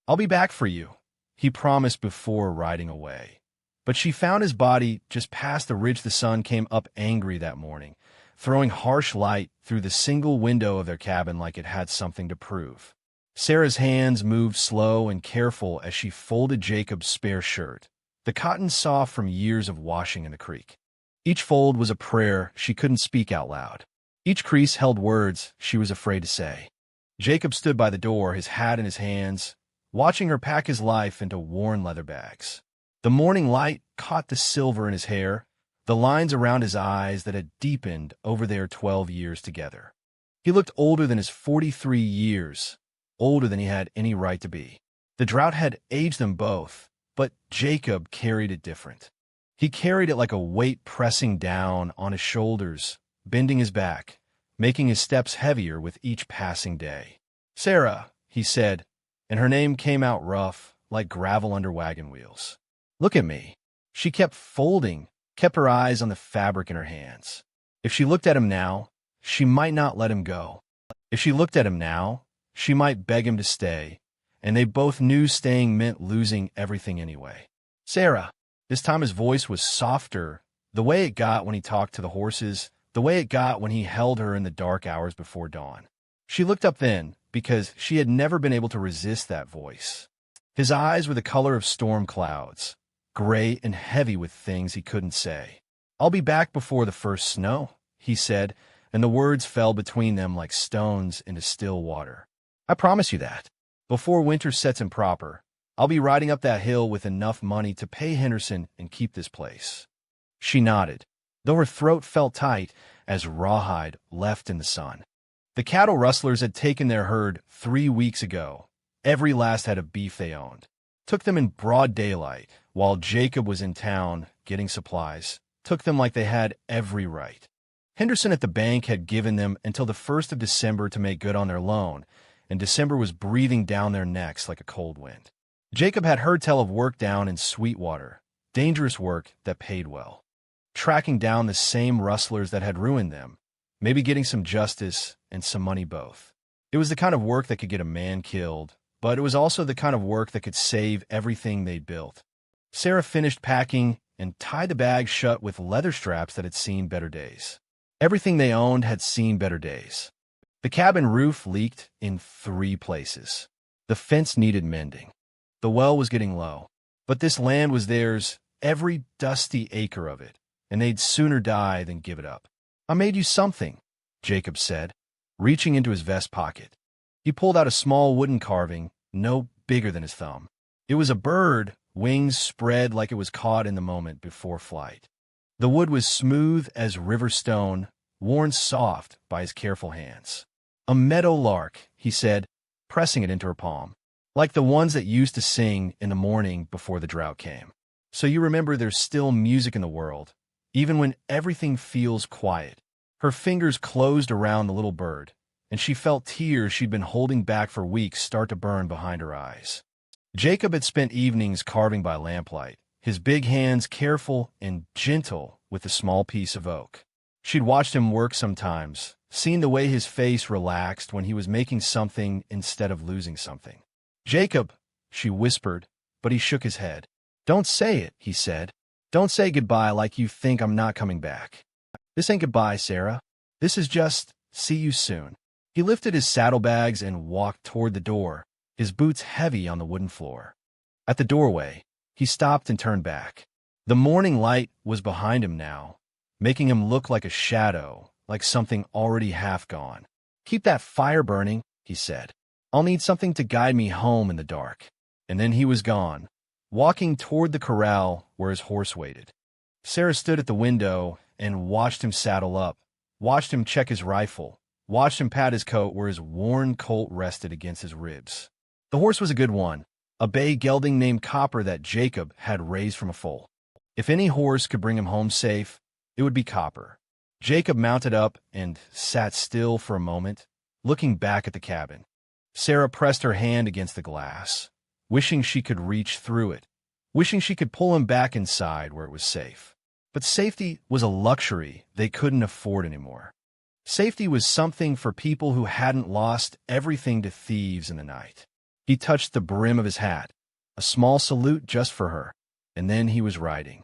"I'll be back for you," he promised before riding away. But she found his body just past the ridge. The sun came up angry that morning, throwing harsh light through the single window of their cabin like it had something to prove. Sarah's hands moved slow and careful as she folded Jacob's spare shirt, the cotton soft from years of washing in the creek. Each fold was a prayer she couldn't speak out loud. Each crease held words she was afraid to say. Jacob stood by the door, his hat in his hands, watching her pack his life into worn leather bags. The morning light caught the silver in his hair, the lines around his eyes that had deepened over their 12 years together. He looked older than his 43 years, older than he had any right to be. The drought had aged them both, but Jacob carried it different. He carried it like a weight pressing down on his shoulders, bending his back, making his steps heavier with each passing day. "Sarah," he said, and her name came out rough, like gravel under wagon wheels. "Look at me." She kept folding, kept her eyes on the fabric in her hands. If she looked at him now, she might not let him go. If she looked at him now, she might beg him to stay, and they both knew staying meant losing everything anyway. "Sarah." This time his voice was softer, the way it got when he talked to the horses, the way it got when he held her in the dark hours before dawn. She looked up then, because she had never been able to resist that voice. His eyes were the color of storm clouds, gray and heavy with things he couldn't say. "I'll be back before the first snow," he said, and the words fell between them like stones into still water. "I promise you that. Before winter sets in proper, I'll be riding up that hill with enough money to pay Henderson and keep this place." She nodded, though her throat felt tight as rawhide left in the sun. The cattle rustlers had taken their herd 3 weeks ago, every last head of beef they owned. Took them in broad daylight, while Jacob was in town getting supplies. Took them like they had every right. Henderson at the bank had given them until the 1st of December to make good on their loan, and December was breathing down their necks like a cold wind. Jacob had heard tell of work down in Sweetwater, dangerous work that paid well. Tracking down the same rustlers that had ruined them, maybe getting some justice and some money both. It was the kind of work that could get a man killed, but it was also the kind of work that could save everything they'd built. Sarah finished packing and tied the bag shut with leather straps that had seen better days. Everything they owned had seen better days. The cabin roof leaked in 3 places. The fence needed mending. The well was getting low, but this land was theirs, every dusty acre of it, and they'd sooner die than give it up. "I made you something," Jacob said, reaching into his vest pocket. He pulled out a small wooden carving, no bigger than his thumb. It was a bird, wings spread like it was caught in the moment before flight. The wood was smooth as river stone, worn soft by his careful hands. "A meadow lark," he said, pressing it into her palm. "Like the ones that used to sing in the morning before the drought came. So you remember there's still music in the world, even when everything feels quiet." Her fingers closed around the little bird, and she felt tears she'd been holding back for weeks start to burn behind her eyes. Jacob had spent evenings carving by lamplight, his big hands careful and gentle with a small piece of oak. She'd watched him work sometimes, seen the way his face relaxed when he was making something instead of losing something. "Jacob," she whispered, but he shook his head. "Don't say it," he said. "Don't say goodbye like you think I'm not coming back. This ain't goodbye, Sarah. This is just see you soon." He lifted his saddlebags and walked toward the door, his boots heavy on the wooden floor. At the doorway, he stopped and turned back. The morning light was behind him now, making him look like a shadow, like something already half gone. "Keep that fire burning," he said. "I'll need something to guide me home in the dark." And then he was gone, walking toward the corral where his horse waited. Sarah stood at the window and watched him saddle up, watched him check his rifle, watched him pat his coat where his worn colt rested against his ribs. The horse was a good one, a bay gelding named Copper that Jacob had raised from a foal. If any horse could bring him home safe, it would be Copper. Jacob mounted up and sat still for a moment, looking back at the cabin. Sarah pressed her hand against the glass, wishing she could reach through it, wishing she could pull him back inside where it was safe. But safety was a luxury they couldn't afford anymore. Safety was something for people who hadn't lost everything to thieves in the night. He touched the brim of his hat, a small salute just for her, and then he was riding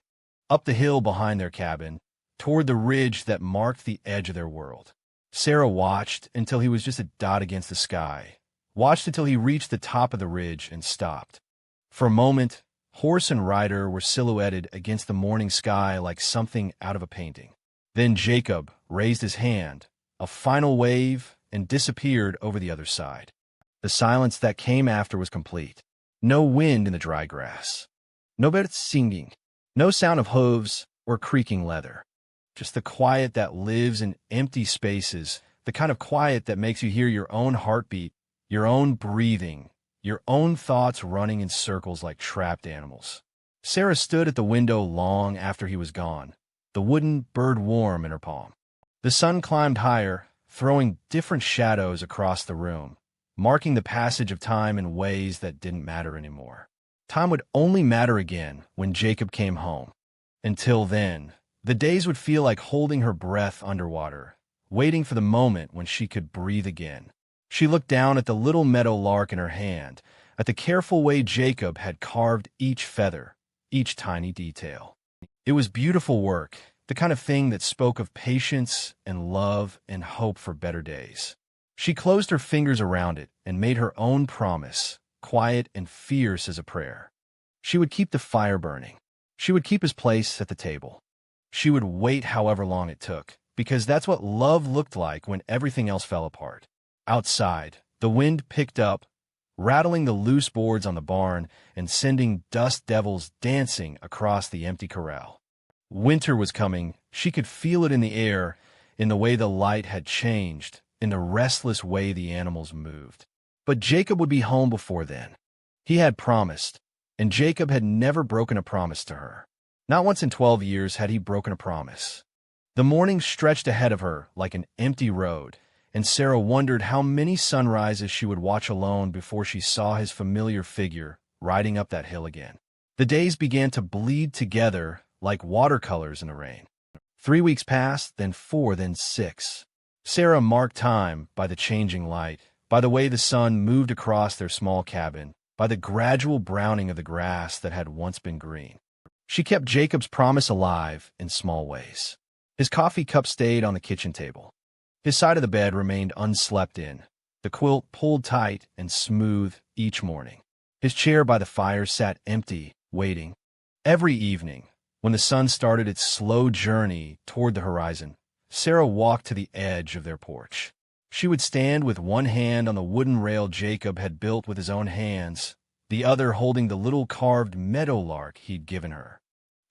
up the hill behind their cabin, toward the ridge that marked the edge of their world. Sarah watched until he was just a dot against the sky, watched until he reached the top of the ridge and stopped. For a moment, horse and rider were silhouetted against the morning sky like something out of a painting. Then Jacob raised his hand, a final wave, and disappeared over the other side. The silence that came after was complete. No wind in the dry grass. No birds singing. No sound of hooves or creaking leather. Just the quiet that lives in empty spaces, the kind of quiet that makes you hear your own heartbeat, your own breathing, your own thoughts running in circles like trapped animals. Sarah stood at the window long after he was gone, the wooden bird warm in her palm. The sun climbed higher, throwing different shadows across the room, marking the passage of time in ways that didn't matter anymore. Time would only matter again when Jacob came home. Until then, the days would feel like holding her breath underwater, waiting for the moment when she could breathe again. She looked down at the little meadow lark in her hand, at the careful way Jacob had carved each feather, each tiny detail. It was beautiful work, the kind of thing that spoke of patience and love and hope for better days. She closed her fingers around it and made her own promise, quiet and fierce as a prayer. She would keep the fire burning. She would keep his place at the table. She would wait however long it took, because that's what love looked like when everything else fell apart. Outside, the wind picked up, rattling the loose boards on the barn and sending dust devils dancing across the empty corral. Winter was coming. She could feel it in the air, in the way the light had changed, in the restless way the animals moved. But Jacob would be home before then. He had promised, and Jacob had never broken a promise to her. Not once in 12 years had he broken a promise. The morning stretched ahead of her like an empty road, and Sarah wondered how many sunrises she would watch alone before she saw his familiar figure riding up that hill again. The days began to bleed together like watercolors in the rain. 3 weeks passed, then 4, then 6. Sarah marked time by the changing light, by the way the sun moved across their small cabin, by the gradual browning of the grass that had once been green. She kept Jacob's promise alive in small ways. His coffee cup stayed on the kitchen table. His side of the bed remained unslept in, the quilt pulled tight and smooth each morning. His chair by the fire sat empty, waiting. Every evening, when the sun started its slow journey toward the horizon, Sarah walked to the edge of their porch. She would stand with one hand on the wooden rail Jacob had built with his own hands, the other holding the little carved meadowlark he'd given her.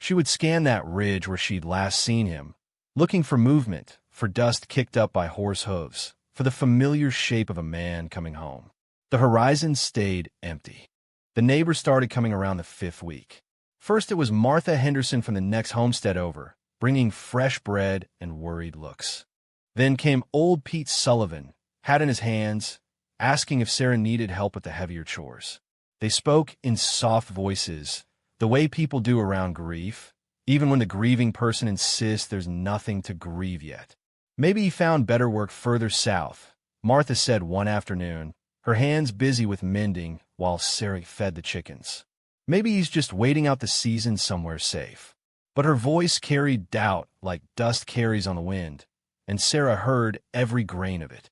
She would scan that ridge where she'd last seen him, looking for movement, for dust kicked up by horse hooves, for the familiar shape of a man coming home. The horizon stayed empty. The neighbors started coming around the 5th week. First it was Martha Henderson from the next homestead over, bringing fresh bread and worried looks. Then came old Pete Sullivan, hat in his hands, asking if Sarah needed help with the heavier chores. They spoke in soft voices, the way people do around grief, even when the grieving person insists there's nothing to grieve yet. Maybe he found better work further south, Martha said one afternoon, her hands busy with mending while Sarah fed the chickens. Maybe he's just waiting out the season somewhere safe. But her voice carried doubt like dust carries on the wind, and Sarah heard every grain of it.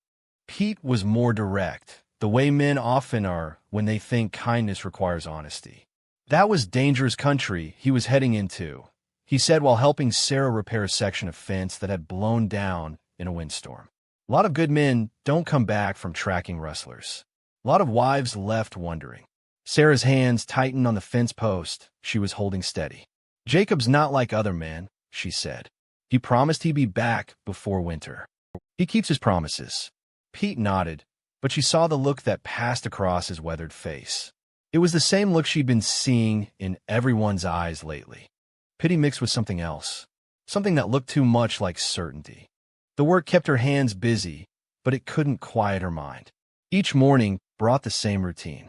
Pete was more direct, the way men often are when they think kindness requires honesty. That was dangerous country he was heading into, he said while helping Sarah repair a section of fence that had blown down in a windstorm. A lot of good men don't come back from tracking rustlers. A lot of wives left wondering. Sarah's hands tightened on the fence post she was holding steady. Jacob's not like other men, she said. He promised he'd be back before winter. He keeps his promises. Pete nodded, but she saw the look that passed across his weathered face. It was the same look she'd been seeing in everyone's eyes lately. Pity mixed with something else, something that looked too much like certainty. The work kept her hands busy, but it couldn't quiet her mind. Each morning brought the same routine.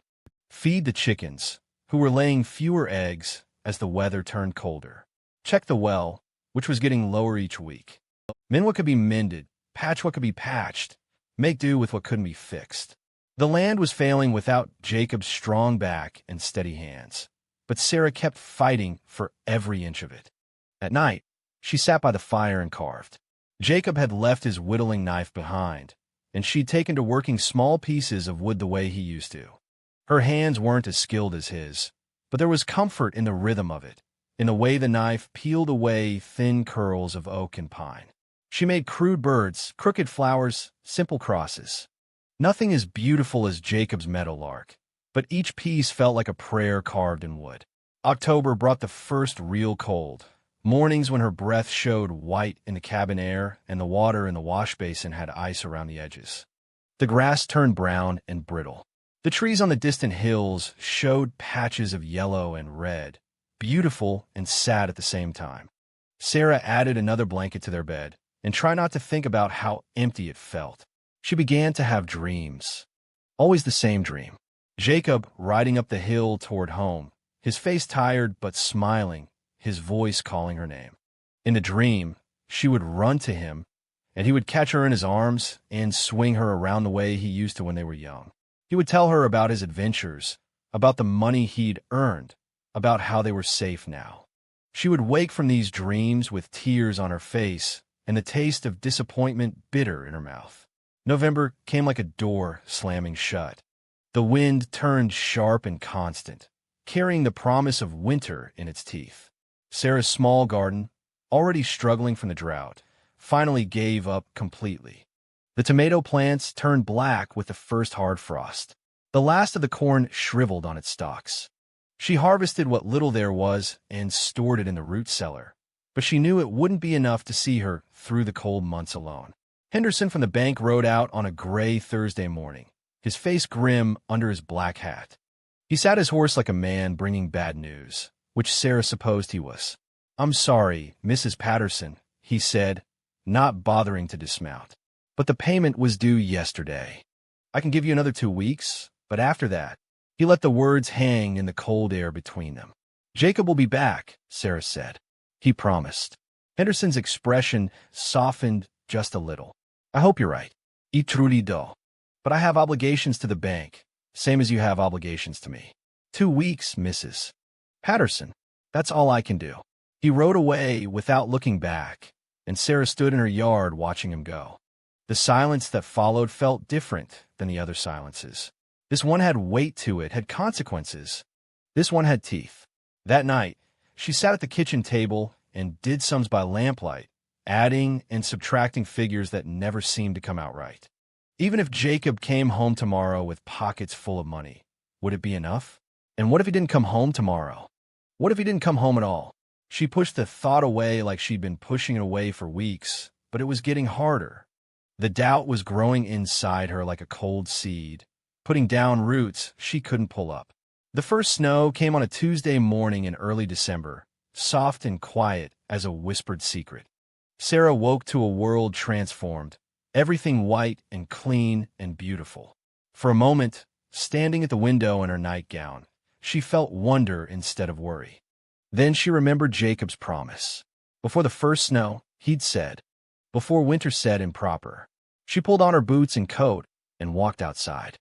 Feed the chickens, who were laying fewer eggs as the weather turned colder. Check the well, which was getting lower each week. Mend what could be mended, patch what could be patched, make do with what couldn't be fixed. The land was failing without Jacob's strong back and steady hands, but Sarah kept fighting for every inch of it. At night, she sat by the fire and carved. Jacob had left his whittling knife behind, and she'd taken to working small pieces of wood the way he used to. Her hands weren't as skilled as his, but there was comfort in the rhythm of it, in the way the knife peeled away thin curls of oak and pine. She made crude birds, crooked flowers, simple crosses. Nothing as beautiful as Jacob's meadowlark, but each piece felt like a prayer carved in wood. October brought the first real cold, mornings when her breath showed white in the cabin air and the water in the wash basin had ice around the edges. The grass turned brown and brittle. The trees on the distant hills showed patches of yellow and red, beautiful and sad at the same time. Sarah added another blanket to their bed and tried not to think about how empty it felt. She began to have dreams. Always the same dream. Jacob riding up the hill toward home, his face tired but smiling, his voice calling her name. In the dream, she would run to him, and he would catch her in his arms and swing her around the way he used to when they were young. He would tell her about his adventures, about the money he'd earned, about how they were safe now. She would wake from these dreams with tears on her face and the taste of disappointment bitter in her mouth. November came like a door slamming shut. The wind turned sharp and constant, carrying the promise of winter in its teeth. Sarah's small garden, already struggling from the drought, finally gave up completely. The tomato plants turned black with the first hard frost. The last of the corn shriveled on its stalks. She harvested what little there was and stored it in the root cellar, but she knew it wouldn't be enough to see her through the cold months alone. Henderson from the bank rode out on a gray Thursday morning, his face grim under his black hat. He sat his horse like a man bringing bad news, which Sarah supposed he was. "I'm sorry, Mrs. Patterson," he said, not bothering to dismount. "But the payment was due yesterday. I can give you another 2 weeks, but after that..." He let the words hang in the cold air between them. "Jacob will be back," Sarah said. "He promised." Henderson's expression softened just a little. "I hope you're right. I truly do. But I have obligations to the bank, same as you have obligations to me." 2 weeks, Mrs. Patterson. That's all I can do." He rode away without looking back, and Sarah stood in her yard watching him go. The silence that followed felt different than the other silences. This one had weight to it, had consequences. This one had teeth. That night, she sat at the kitchen table and did sums by lamplight, adding and subtracting figures that never seemed to come out right. Even if Jacob came home tomorrow with pockets full of money, would it be enough? And what if he didn't come home tomorrow? What if he didn't come home at all? She pushed the thought away like she'd been pushing it away for weeks, but it was getting harder. The doubt was growing inside her like a cold seed, putting down roots she couldn't pull up. The first snow came on a Tuesday morning in early December, soft and quiet as a whispered secret. Sarah woke to a world transformed, everything white and clean and beautiful. For a moment, standing at the window in her nightgown, she felt wonder instead of worry. Then she remembered Jacob's promise. Before the first snow, he'd said, before winter set improper. She pulled on her boots and coat and walked outside.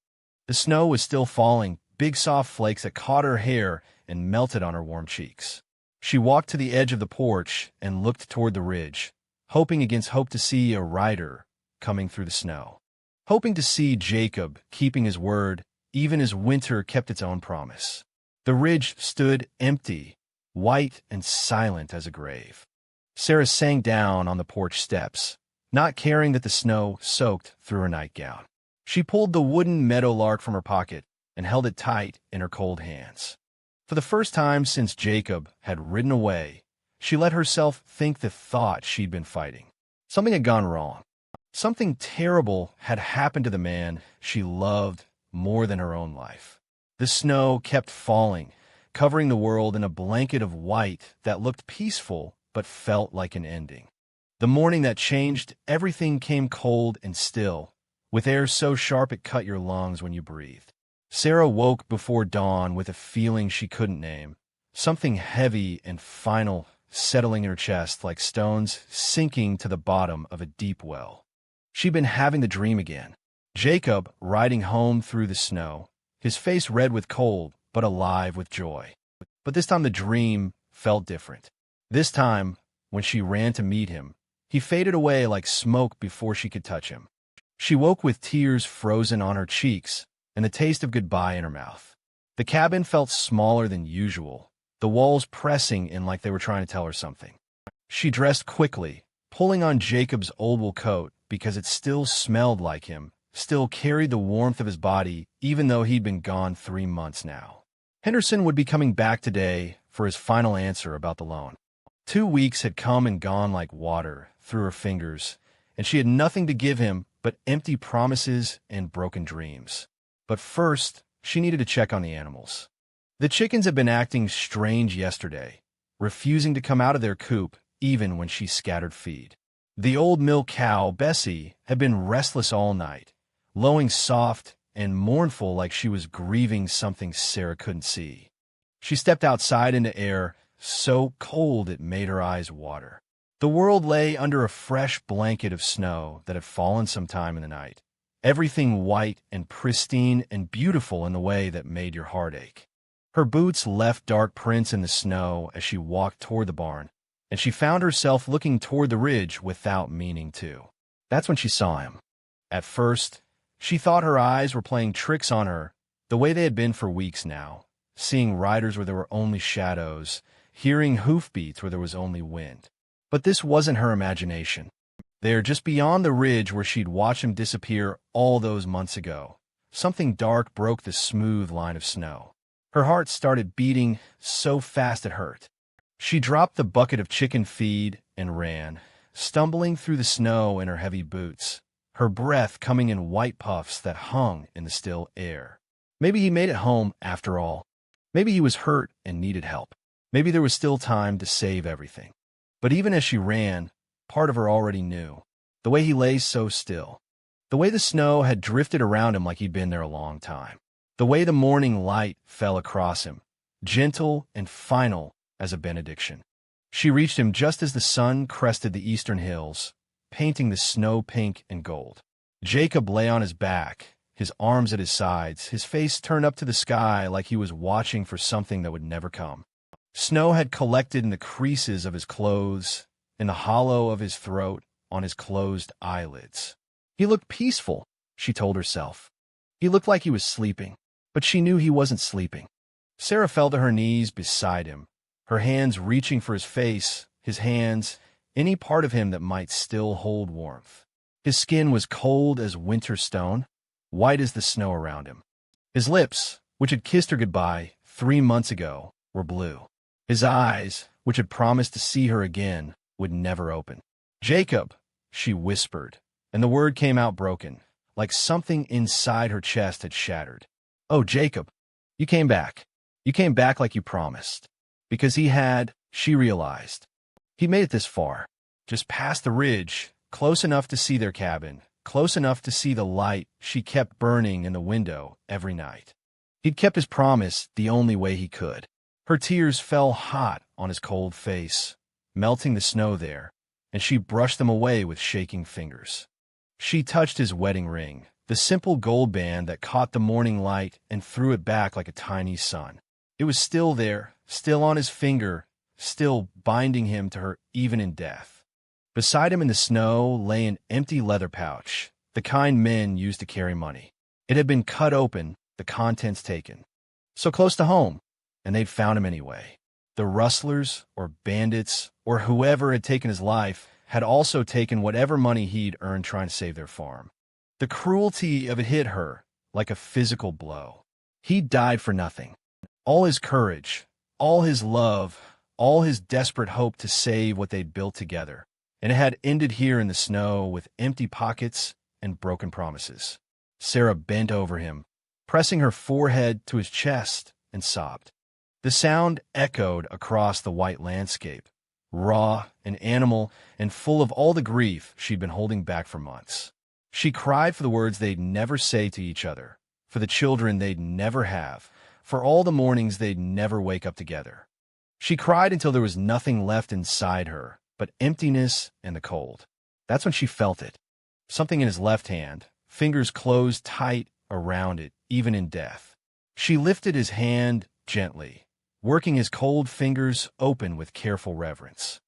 The snow was still falling, big soft flakes that caught her hair and melted on her warm cheeks. She walked to the edge of the porch and looked toward the ridge, hoping against hope to see a rider coming through the snow. Hoping to see Jacob keeping his word, even as winter kept its own promise. The ridge stood empty, white and silent as a grave. Sarah sank down on the porch steps, not caring that the snow soaked through her nightgown. She pulled the wooden meadowlark from her pocket and held it tight in her cold hands. For the first time since Jacob had ridden away, she let herself think the thought she'd been fighting. Something had gone wrong. Something terrible had happened to the man she loved more than her own life. The snow kept falling, covering the world in a blanket of white that looked peaceful but felt like an ending. The morning that changed, everything came cold and still, with air so sharp it cut your lungs when you breathed. Sarah woke before dawn with a feeling she couldn't name, something heavy and final settling in her chest like stones sinking to the bottom of a deep well. She'd been having the dream again. Jacob riding home through the snow, his face red with cold, but alive with joy. But this time the dream felt different. This time, when she ran to meet him, he faded away like smoke before she could touch him. She woke with tears frozen on her cheeks and the taste of goodbye in her mouth. The cabin felt smaller than usual, the walls pressing in like they were trying to tell her something. She dressed quickly, pulling on Jacob's old wool coat because it still smelled like him, still carried the warmth of his body, even though he'd been gone 3 months now. Henderson would be coming back today for his final answer about the loan. 2 weeks had come and gone like water through her fingers, and she had nothing to give him but empty promises and broken dreams. But first, she needed to check on the animals. The chickens had been acting strange yesterday, refusing to come out of their coop even when she scattered feed. The old milk cow, Bessie, had been restless all night, lowing soft and mournful like she was grieving something Sarah couldn't see. She stepped outside into air so cold it made her eyes water. The world lay under a fresh blanket of snow that had fallen sometime in the night, everything white and pristine and beautiful in the way that made your heart ache. Her boots left dark prints in the snow as she walked toward the barn, and she found herself looking toward the ridge without meaning to. That's when she saw him. At first, she thought her eyes were playing tricks on her, the way they had been for weeks now, seeing riders where there were only shadows, hearing hoofbeats where there was only wind. But this wasn't her imagination. There, just beyond the ridge where she'd watched him disappear all those months ago, something dark broke the smooth line of snow. Her heart started beating so fast it hurt. She dropped the bucket of chicken feed and ran, stumbling through the snow in her heavy boots, her breath coming in white puffs that hung in the still air. Maybe he made it home after all. Maybe he was hurt and needed help. Maybe there was still time to save everything. But even as she ran, part of her already knew. The way he lay so still. The way the snow had drifted around him like he'd been there a long time. The way the morning light fell across him, gentle and final as a benediction. She reached him just as the sun crested the eastern hills, painting the snow pink and gold. Jacob lay on his back, his arms at his sides, his face turned up to the sky like he was watching for something that would never come. Snow had collected in the creases of his clothes, in the hollow of his throat, on his closed eyelids. He looked peaceful, she told herself. He looked like he was sleeping, but she knew he wasn't sleeping. Sarah fell to her knees beside him, her hands reaching for his face, his hands, any part of him that might still hold warmth. His skin was cold as winter stone, white as the snow around him. His lips, which had kissed her goodbye 3 months ago, were blue. His eyes, which had promised to see her again, would never open. "Jacob," she whispered, and the word came out broken, like something inside her chest had shattered. "Oh, Jacob, you came back. You came back like you promised." Because he had, she realized. He made it this far, just past the ridge, close enough to see their cabin, close enough to see the light she kept burning in the window every night. He'd kept his promise the only way he could. Her tears fell hot on his cold face, melting the snow there, and she brushed them away with shaking fingers. She touched his wedding ring, the simple gold band that caught the morning light and threw it back like a tiny sun. It was still there, still on his finger, still binding him to her even in death. Beside him in the snow lay an empty leather pouch, the kind men used to carry money. It had been cut open, the contents taken. So close to home. And they'd found him anyway. The rustlers, or bandits, or whoever had taken his life, had also taken whatever money he'd earned trying to save their farm. The cruelty of it hit her like a physical blow. He'd died for nothing. All his courage, all his love, all his desperate hope to save what they'd built together, and it had ended here in the snow with empty pockets and broken promises. Sarah bent over him, pressing her forehead to his chest, and sobbed. The sound echoed across the white landscape, raw and animal and full of all the grief she'd been holding back for months. She cried for the words they'd never say to each other, for the children they'd never have, for all the mornings they'd never wake up together. She cried until there was nothing left inside her but emptiness and the cold. That's when she felt it. Something in his left hand, fingers closed tight around it, even in death. She lifted his hand gently, working his cold fingers open with careful reverence.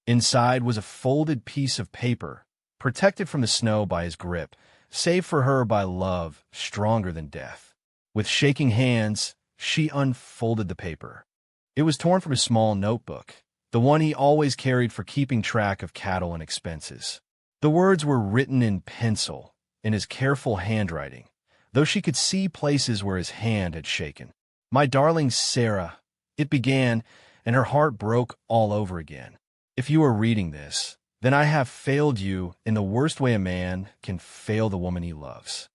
Inside was a folded piece of paper, protected from the snow by his grip, saved for her by love stronger than death. With shaking hands, she unfolded the paper. It was torn from his small notebook, the one he always carried for keeping track of cattle and expenses. The words were written in pencil, in his careful handwriting, though she could see places where his hand had shaken. "My darling Sarah," it began, and her heart broke all over again. "If you are reading this, then I have failed you in the worst way a man can fail the woman he loves.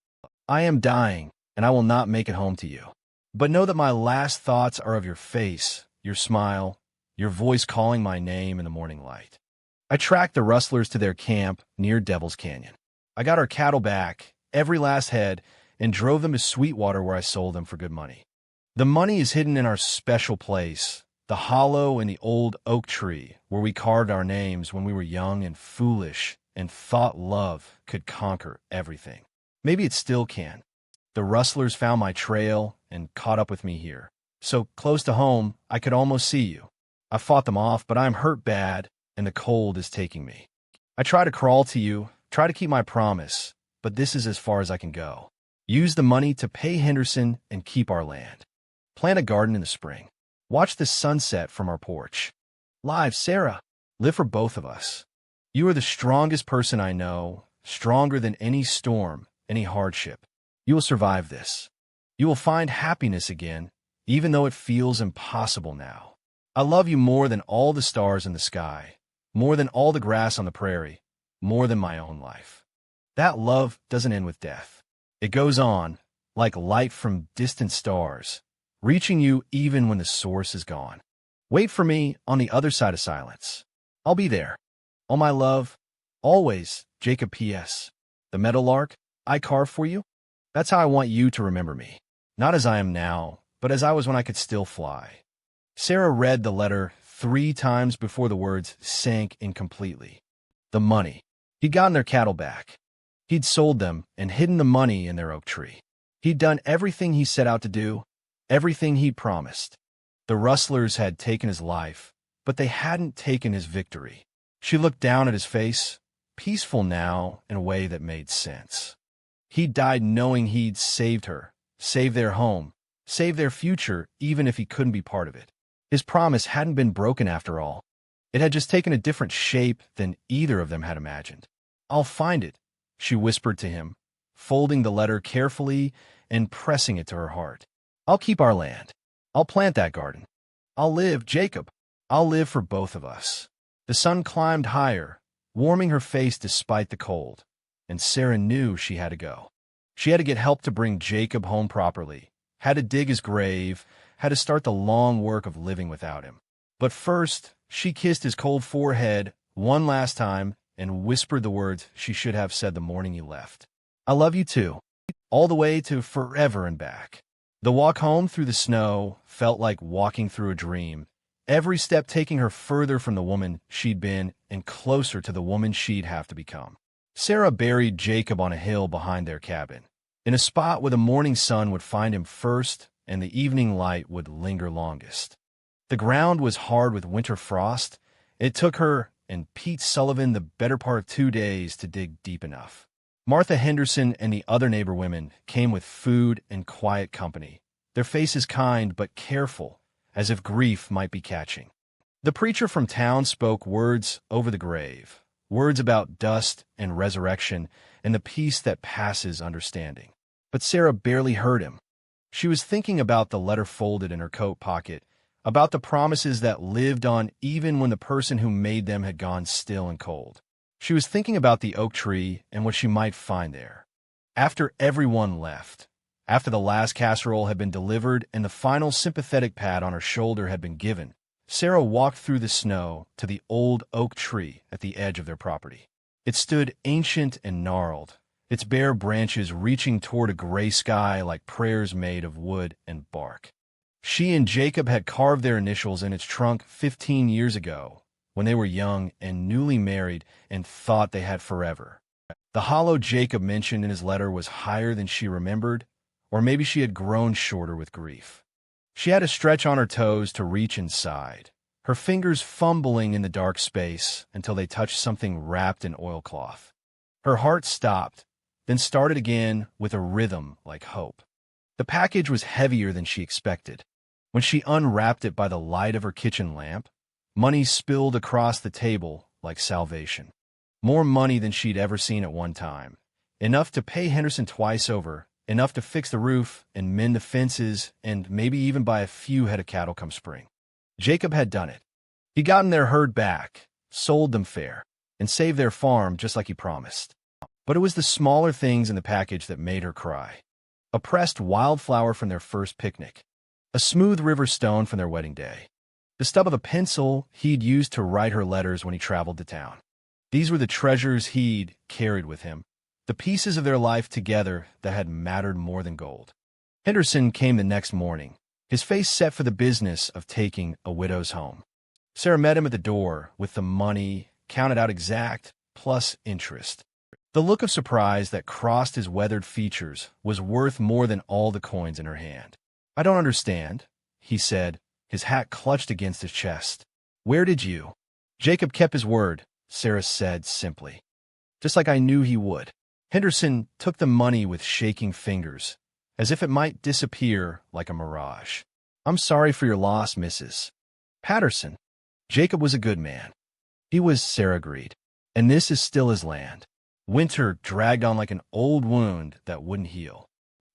I am dying, and I will not make it home to you. But know that my last thoughts are of your face, your smile, your voice calling my name in the morning light." I tracked the rustlers to their camp near Devil's Canyon. I got our cattle back, every last head, and drove them to Sweetwater where I sold them for good money. The money is hidden in our special place, the hollow in the old oak tree where we carved our names when we were young and foolish and thought love could conquer everything. Maybe it still can. The rustlers found my trail and caught up with me here. So close to home, I could almost see you. I fought them off, but I'm hurt bad, and the cold is taking me. I try to crawl to you, try to keep my promise, but this is as far as I can go. Use the money to pay Henderson and keep our land. Plant a garden in the spring. Watch the sunset from our porch. Live, Sarah. Live for both of us. You are the strongest person I know, stronger than any storm, any hardship. You will survive this. You will find happiness again, even though it feels impossible now. I love you more than all the stars in the sky, more than all the grass on the prairie, more than my own life. That love doesn't end with death. It goes on, like light from distant stars, reaching you even when the source is gone. Wait for me on the other side of silence. I'll be there. All my love, always, Jacob P.S. The meadowlark I carved for you? That's how I want you to remember me. Not as I am now, but as I was when I could still fly. Sarah read the letter 3 times before the words sank in completely. The money. He'd gotten their cattle back. He'd sold them and hidden the money in their oak tree. He'd done everything he set out to do, everything he promised. The rustlers had taken his life, but they hadn't taken his victory. She looked down at his face, peaceful now in a way that made sense. He died knowing he'd saved her, saved their home, saved their future, even if he couldn't be part of it. His promise hadn't been broken after all. It had just taken a different shape than either of them had imagined. "I'll find it," she whispered to him, folding the letter carefully and pressing it to her heart. "I'll keep our land. I'll plant that garden. I'll live, Jacob. I'll live for both of us." The sun climbed higher, warming her face despite the cold, and Sarah knew she had to go. She had to get help to bring Jacob home properly, had to dig his grave, had to start the long work of living without him. But first, she kissed his cold forehead one last time and whispered the words she should have said the morning he left. "I love you too, all the way to forever and back." The walk home through the snow felt like walking through a dream, every step taking her further from the woman she'd been and closer to the woman she'd have to become. Sarah buried Jacob on a hill behind their cabin, in a spot where the morning sun would find him first and the evening light would linger longest. The ground was hard with winter frost. It took her and Pete Sullivan the better part of 2 days to dig deep enough. Martha Henderson and the other neighbor women came with food and quiet company, their faces kind but careful, as if grief might be catching. The preacher from town spoke words over the grave, words about dust and resurrection and the peace that passes understanding. But Sarah barely heard him. She was thinking about the letter folded in her coat pocket, about the promises that lived on even when the person who made them had gone still and cold. She was thinking about the oak tree and what she might find there. After everyone left, after the last casserole had been delivered and the final sympathetic pat on her shoulder had been given, Sarah walked through the snow to the old oak tree at the edge of their property. It stood ancient and gnarled, its bare branches reaching toward a gray sky like prayers made of wood and bark. She and Jacob had carved their initials in its trunk 15 years ago, when they were young and newly married and thought they had forever. The hollow Jacob mentioned in his letter was higher than she remembered, or maybe she had grown shorter with grief. She had to stretch on her toes to reach inside, her fingers fumbling in the dark space until they touched something wrapped in oilcloth. Her heart stopped, then started again with a rhythm like hope. The package was heavier than she expected. When she unwrapped it by the light of her kitchen lamp, money spilled across the table like salvation. More money than she'd ever seen at one time. Enough to pay Henderson twice over, enough to fix the roof and mend the fences and maybe even buy a few head of cattle come spring. Jacob had done it. He'd gotten their herd back, sold them fair, and saved their farm just like he promised. But it was the smaller things in the package that made her cry. A pressed wildflower from their first picnic. A smooth river stone from their wedding day. The stub of a pencil he'd used to write her letters when he traveled to town. These were the treasures he'd carried with him, the pieces of their life together that had mattered more than gold. Henderson came the next morning, his face set for the business of taking a widow's home. Sarah met him at the door with the money, counted out exact, plus interest. The look of surprise that crossed his weathered features was worth more than all the coins in her hand. "I don't understand," he said, his hat clutched against his chest. "Where did you—" "Jacob kept his word," Sarah said simply. "Just like I knew he would." Henderson took the money with shaking fingers, as if it might disappear like a mirage. "I'm sorry for your loss, Mrs. Patterson." Jacob was a good man. He was, Sarah agreed, and this is still his land. Winter dragged on like an old wound that wouldn't heal.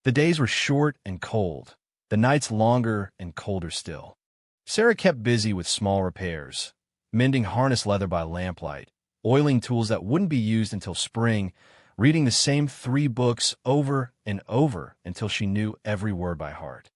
The days were short and cold, the nights longer and colder still. Sarah kept busy with small repairs, mending harness leather by lamplight, oiling tools that wouldn't be used until spring, reading the same 3 books over and over until she knew every word by heart.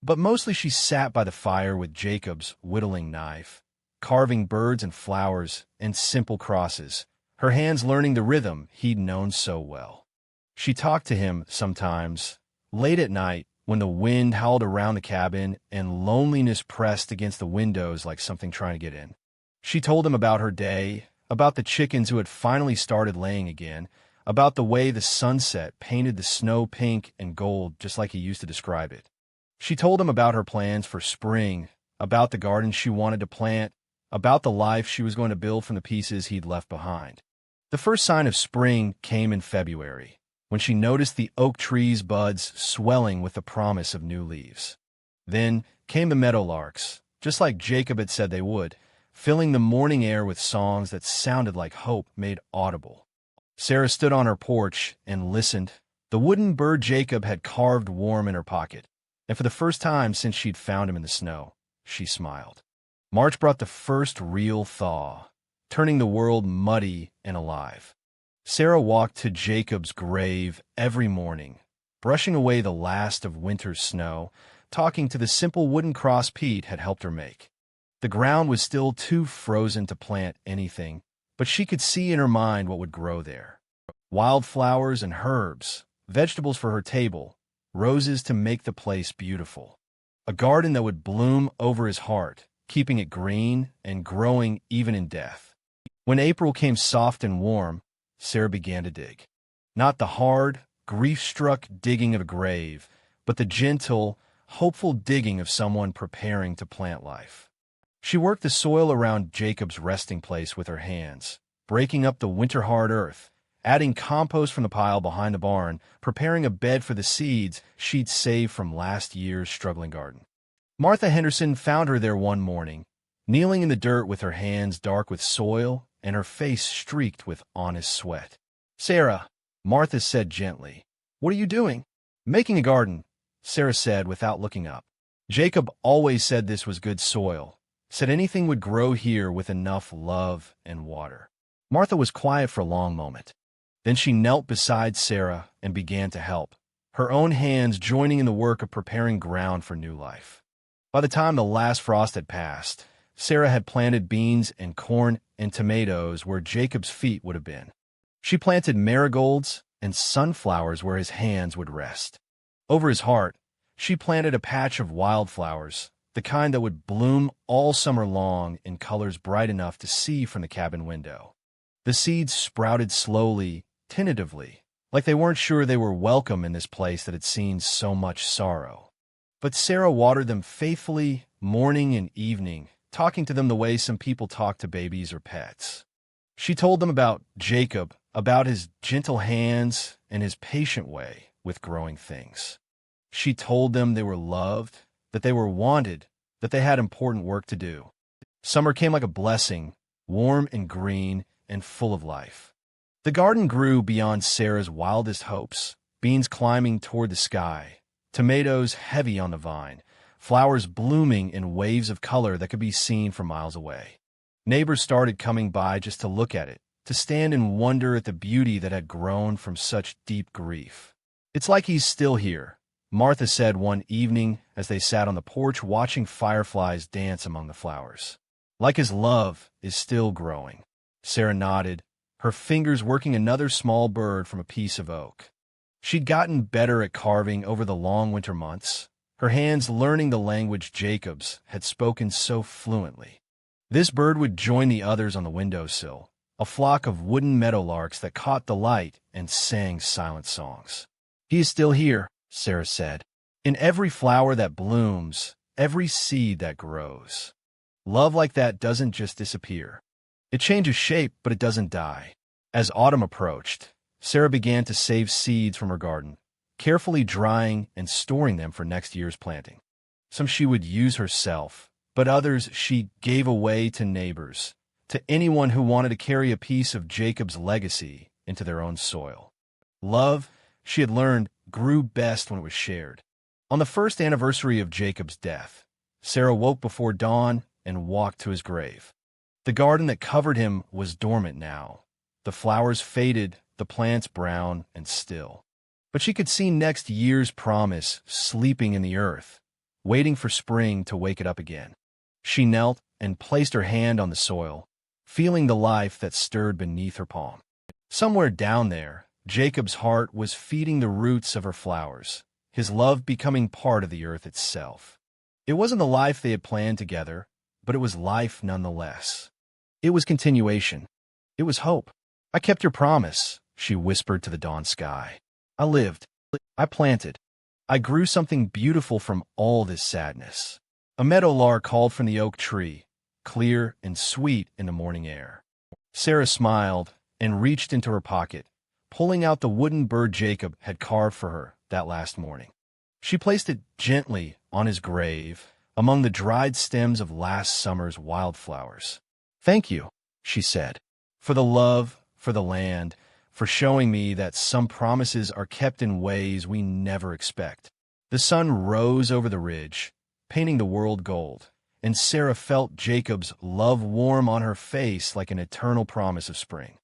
But mostly she sat by the fire with Jacob's whittling knife, carving birds and flowers and simple crosses, her hands learning the rhythm he'd known so well. She talked to him sometimes, late at night, when the wind howled around the cabin and loneliness pressed against the windows like something trying to get in. She told him about her day, about the chickens who had finally started laying again, about the way the sunset painted the snow pink and gold just like he used to describe it. She told him about her plans for spring, about the garden she wanted to plant, about the life she was going to build from the pieces he'd left behind. The first sign of spring came in February, when she noticed the oak tree's buds swelling with the promise of new leaves. Then came the meadowlarks, just like Jacob had said they would, filling the morning air with songs that sounded like hope made audible. Sarah stood on her porch and listened. The wooden bird Jacob had carved warm in her pocket, and for the first time since she'd found him in the snow, she smiled. March brought the first real thaw, turning the world muddy and alive. Sarah walked to Jacob's grave every morning, brushing away the last of winter's snow, talking to the simple wooden cross Pete had helped her make. The ground was still too frozen to plant anything, but she could see in her mind what would grow there. Wildflowers and herbs, vegetables for her table, roses to make the place beautiful. A garden that would bloom over his heart, keeping it green and growing even in death. When April came soft and warm, Sarah began to dig. Not the hard, grief-struck digging of a grave, but the gentle, hopeful digging of someone preparing to plant life. She worked the soil around Jacob's resting place with her hands, breaking up the winter-hard earth, adding compost from the pile behind the barn, preparing a bed for the seeds she'd saved from last year's struggling garden. Martha Henderson found her there one morning, kneeling in the dirt with her hands dark with soil and her face streaked with honest sweat. "Sarah," Martha said gently, "what are you doing?" "Making a garden," Sarah said without looking up. Jacob always said this was good soil, said anything would grow here with enough love and water. Martha was quiet for a long moment. Then she knelt beside Sarah and began to help, her own hands joining in the work of preparing ground for new life. By the time the last frost had passed, Sarah had planted beans and corn and tomatoes where Jacob's feet would have been. She planted marigolds and sunflowers where his hands would rest. Over his heart, she planted a patch of wildflowers, the kind that would bloom all summer long in colors bright enough to see from the cabin window. The seeds sprouted slowly, tentatively, like they weren't sure they were welcome in this place that had seen so much sorrow. But Sarah watered them faithfully, morning and evening, talking to them the way some people talk to babies or pets. She told them about Jacob, about his gentle hands and his patient way with growing things. She told them they were loved, that they were wanted, that they had important work to do. Summer came like a blessing, warm and green and full of life. The garden grew beyond Sarah's wildest hopes, beans climbing toward the sky, tomatoes heavy on the vine, flowers blooming in waves of color that could be seen from miles away. Neighbors started coming by just to look at it, to stand in wonder at the beauty that had grown from such deep grief. "It's like he's still here," Martha said one evening as they sat on the porch watching fireflies dance among the flowers. "Like his love is still growing." Sarah nodded, her fingers working another small bird from a piece of oak. She'd gotten better at carving over the long winter months, her hands learning the language Jacob's had spoken so fluently. This bird would join the others on the windowsill, a flock of wooden meadowlarks that caught the light and sang silent songs. "He is still here," Sarah said, "in every flower that blooms, every seed that grows. Love like that doesn't just disappear. It changes shape, but it doesn't die." As autumn approached, Sarah began to save seeds from her garden, carefully drying and storing them for next year's planting. Some she would use herself, but others she gave away to neighbors, to anyone who wanted to carry a piece of Jacob's legacy into their own soil. Love, she had learned, grew best when it was shared. On the first anniversary of Jacob's death, Sarah woke before dawn and walked to his grave. The garden that covered him was dormant now. The flowers faded, the plants brown and still. But she could see next year's promise sleeping in the earth, waiting for spring to wake it up again. She knelt and placed her hand on the soil, feeling the life that stirred beneath her palm. Somewhere down there, Jacob's heart was feeding the roots of her flowers, his love becoming part of the earth itself. It wasn't the life they had planned together, but it was life nonetheless. It was continuation. It was hope. "I kept your promise," she whispered to the dawn sky. "I lived. I planted. I grew something beautiful from all this sadness." A meadowlark called from the oak tree, clear and sweet in the morning air. Sarah smiled and reached into her pocket, pulling out the wooden bird Jacob had carved for her that last morning. She placed it gently on his grave, among the dried stems of last summer's wildflowers. "Thank you," she said, "for the love, for the land, for showing me that some promises are kept in ways we never expect." The sun rose over the ridge, painting the world gold, and Sarah felt Jacob's love warm on her face like an eternal promise of spring.